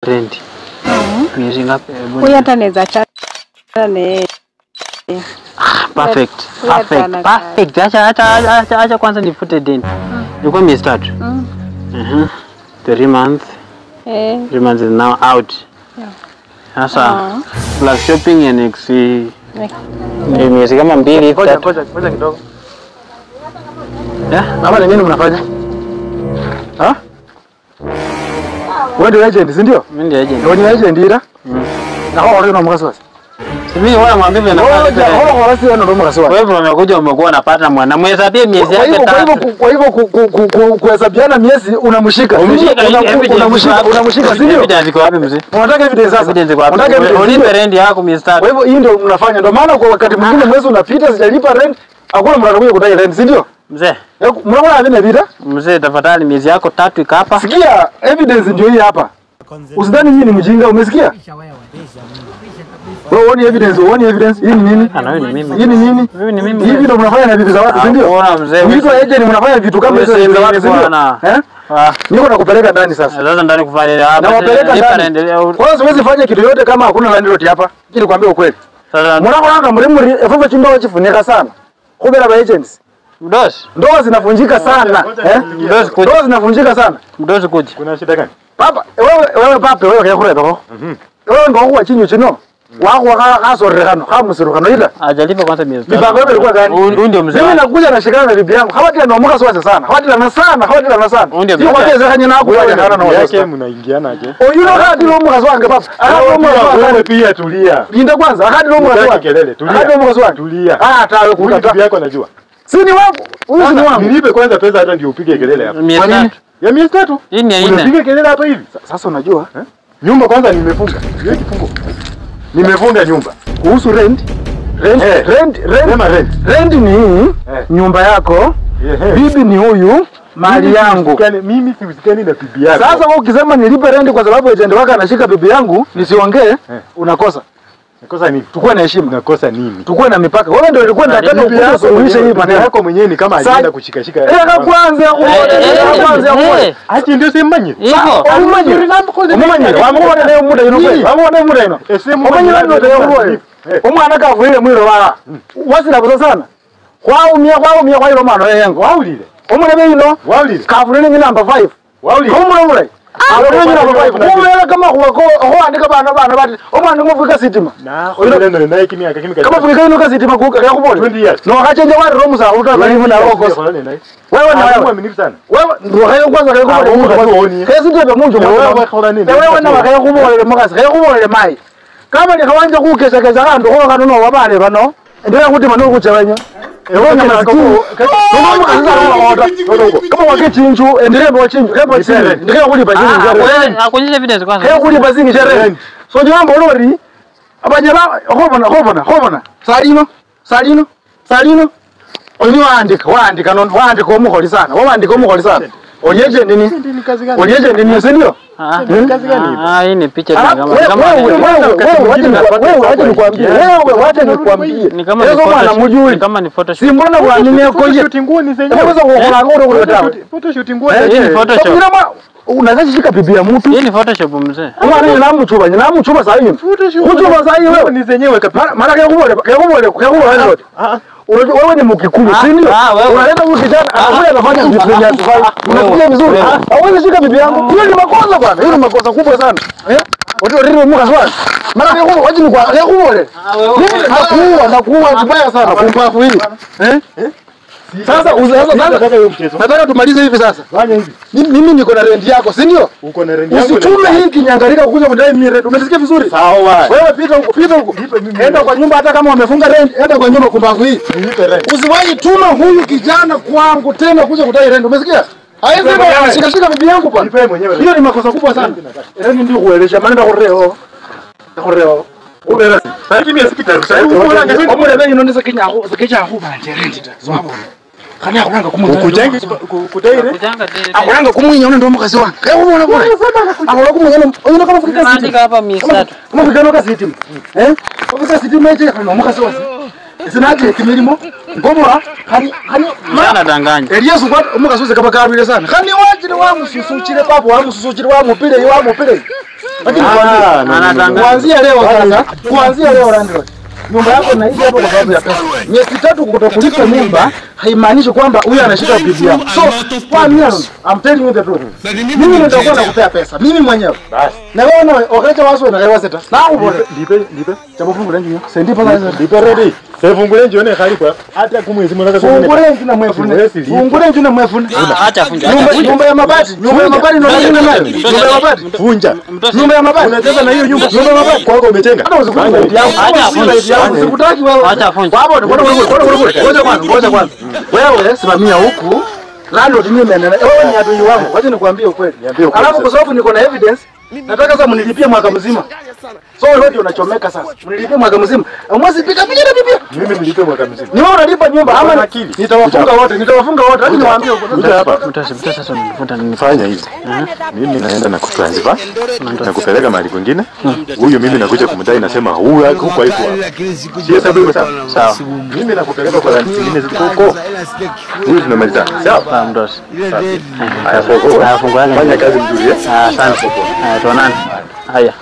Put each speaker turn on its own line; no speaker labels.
rent. Miezi ngapi?
Huyu hata anaweza chana.
Perfect. Acha kwanza nifute deni. Nilikuwa miezi 3. 3 months. 3 months is now out. Sasa plus shopping and next miezi kama 2
Ngoja kidogo. Hapa nini mnafanya? Wewe ndio agent, si ndio?
Mimi ndio agent.
Wewe ni agent ila? Na hao wale mkaswasi.
Mimi wala mwambie na
hao wala si wana ndio mkaswasi.
Wewe umekuja umekuwa unapata mwana mwhesabie miezi yake 3.
Kwa hivyo kuhesabiana miezi unamshika. Unamshika si ndio?
Evidence iko wapi mzee?
Unataka evidence sasa?
Evidence iko wapi? Ulipe rent yako miezi 3.
Kwa hivyo hii ndio mnafanya. Ndio maana kwa wakati mwingine mwezi unapita sijalipa rent, hakuna mtu anakuja kudai rent, si ndio?
Mzee.
Mnaona havina vita?
Mzee tafadhali miezi yako 3 iko hapa.
Sikia, evidence ndio hii hapa. Usidhani nyinyi ni mjinga, umesikia? Wewe uone evidence, Hii ni nini?
Wewe ni mimi.
Hii ni nini?
Wewe ni mimi.
Hivi ndio mnafanya na vitu za watu, si ndio?
Bora mzee.
Mtu aje ni mnafanya vitu kama hizo za watu, si ndio? Niko nakupeleka ndani sasa.
Sasa ndani kufanya hapa.
Na wapeleka ndani. Kwanza siwezi fanya kitu yote kama hakuna landlord hapa. Ili nikwambie ukweli.
Sasa
mnaona mremuri efufa chindo wachifunika sana. Kubera ba agents.
Mdosi.
Ndoa zinavunjika sana.
Mdosi kuja.
Ndoa zinavunjika sana.
Mdosi kuja.
Kuna shida gani?
Papa, wewe papa, wewe kaya kureba ko. Wewe ngo kwa chinyo chino. Wako kasorrekano, kamusirukano ila.
Ajalipa kwanza miezi.
Mipango yako ilikuwa gani?
Huyu ndio mzee.
Mimi nakuja na shikana na bibi yangu. Hawati anaomuka swasa sana. Hawati na sana. Sio kwa kile kanya nako kwa kana na
watu. Yake mnaingiana aje?
Yule hadi lomuka swanga papa. Anaomuka swanga
pia tulia.
Linda kwanza, hadi lomuka swanga.
Kelele, tulia.
Hadi lomuka swanga.
Tulia.
Tawe
kuta. Bibi yako anajua.
Si ni wangu. Huyu si ni wangu.
Nilipe kwanza pesa hata ndio upige kelele hapa.
Miezi 3.
Ya miezi 3?
Hii ni aina.
Unapige kelele hapa hivi?
Sasa unajua,
nyumba kwanza nimefunga. Hiyo kifungo. Nimefunga nyumba.
Kuhusu rent ni hii, nyumba yako, bibi ni huyu, mali yangu.
Mimi siusikani na bibi yako.
Sasa wewe ukisema nilipe rent kwa sababu agent wako anashika bibi yangu, nisiongee, unakosa.
Nakosa nini?
Tukue na heshima.
Nakosa nini?
Tukue na mipaka. Wewe ndio ulikuwa unataka kusuluhisha hii maneno
yako mwenyewe ni kama alienda kushikashika.
Kwanza
acha ndio semanye.
Hivyo.
Umanye. Wamukona leo muda yino. Wamukona muda yino. Umanye leo ndio yako. Umwana kavuile mwiro wala. Wasira buza sana. Kwaumia kwa hilo mano yengo.
Waulile.
Umune bino.
Waulile.
Kavulile ni namba 5.
Waulile.
Umule. Umele kama huwako andika bana bati omwana ngofika sitima
na oyilendo naye kimyaka
kama fika ino kasitima kuka ya kubona
20 years
no akachenja wari romuza utaka hivi na roko wewe na wewe
mimi sana
wewe ndio hayo kwanza kaya kubona kesi ndio munjo wewe na kaya kubona makasi kaya kubona mai kama ni kawanja kukesha kesha kando ho kanono wabale bano ndio kuti mano kuchawanya kama wakichinju endelee kwa chinju kama chinju ndio kulipa zingi
akuonyesha evidence kwanza
leo kulipa zingi shere so jambo lori abanyala hobona salino oni waandika non waandika omukoli sana onyeje nini sio ndio
kazi gani
hii ni picha
kama
ni kama ni photoshop
si mbona kwa nini koje
nguo ni zenyewe
unaweza kuona nguo
photoshoot nguo
ni photoshop
unaweza shika bibi ya mtu
hii ni photoshop mzee
mwana namuchuba sasa hivi kuchuba sasa hivi
wewe ni zenyewe kabisa
mara kekubole wewe ni mkikulu si ndio unaleta huyu kijana anakuja anafanya vitu vya asifai unafikia vizuri hawezi shika bibi yangu hiyo ni makosa bwana hiyo ni makosa kubwa sana watu ndio muka swali mara kekubole waje ni kwa kekubole nakuwa vibaya sana kumpafu hili sasa nataka tumalize hivi sasa.
Fanya hivi.
Mimi niko na rent yako, si ndio?
Uko na rent yako.
Usitume hii kinyangalika kuja kudai mimi rent. Umesikia vizuri?
Sawa.
Wewe pita huko. Enda kwa nyumba hata kama wamefunga rent, enda kwa nyumba kumbavu hii.
Nilipe rent.
Usiwahi tuma huyu kijana kwangu tena kuja kudai rent. Umesikia? Haiwezi shika bibi yangu bwana.
Nipe mwenyewe.
Hiyo ni makosa kubwa sana. Rent ndio kuelesha maana ndakureo. Ubera.
Sasa mimi sikitaru. Sasa
umule beni nonesa kinyaho banje rent ta. Zwabo. Kana akulanga kumwinya
kujenge kudaire
akulanga kumwinya ndo mukasi wangu kaya ubona bora akulanga kumwinya uyu kama fika
siti andika hapa 300
kama fika no kasiti kama siti meje kana mukasi wasi sinaje kimirimo ngomora hani
mana danganya
Elias kwa mukasi wose kaba kabile sana hani wajire wa mususuchire papo wa mususuchire wa mupire Lakini kuanzia leo sasa, kuanzia leo landlord. Nyumba yako inaishi hapo kwa sababu ya pesa. Miezi 3 kutokulipa nyumba haimaanishi kwamba huyu anashika bibi yako. So, kwa mimi I'm telling you the truth. Mimi nitakuwa nakupea pesa. Mimi mwenyewe. Basi. Na wewe na wakati waso na wewe sasa. Na upo. Dipe. Chama fungu lengi yo. Sendi pala. Dipe ready. Sasa fungu lengi yone khali kwa. Hata kumwezi mwanaka kwa. Fungu lengi na mwefune. Fungu lengi na mwefune. Acha funja. Nyumba ya mabati. Nyumba ya mabati ndio nini nayo? Nyumba ya mabati. Funja. Nyumba ya mabati. Unacheza na hiyo nyumba. Nyumba ya mabati kwako umetenga. Hata usikufanya bibi yako. Acha funja. Sikutaki wewe. Acha funja. Ngoja kwanza. Wewe simamia huku. Landlord mimi wewe ni adui wangu. Wacha nikwambie ukweli. Alafu kwa sababu niko na evidence, nataka sasa mnilipie mwaka mzima. So wewe ndio unachomeka sasa. Mnilipie mwaka mzima. Mwezi pika piga na bibi. Mimi nilipe mwaka mzima. Ni wewe unalipa nyumba ama akili? Nitawafunga wote. Hadi niwaambie
Kuja hapa. Mtasi sasa unifuta
Fanya hivi. Mimi naenda na kutransfer na kupeleka mahali kwingine. Huyu mimi nakuja kumdai nasema huyu huko haipo. Sio sababu sawa. Mimi nakupeleka kwa renti nyingine ziko. Huyu tunamaliza. Sawa
mdosi.
Haya fungu yake. Fanya kazi nzuri.
Asante. Haya tuonane. Haya.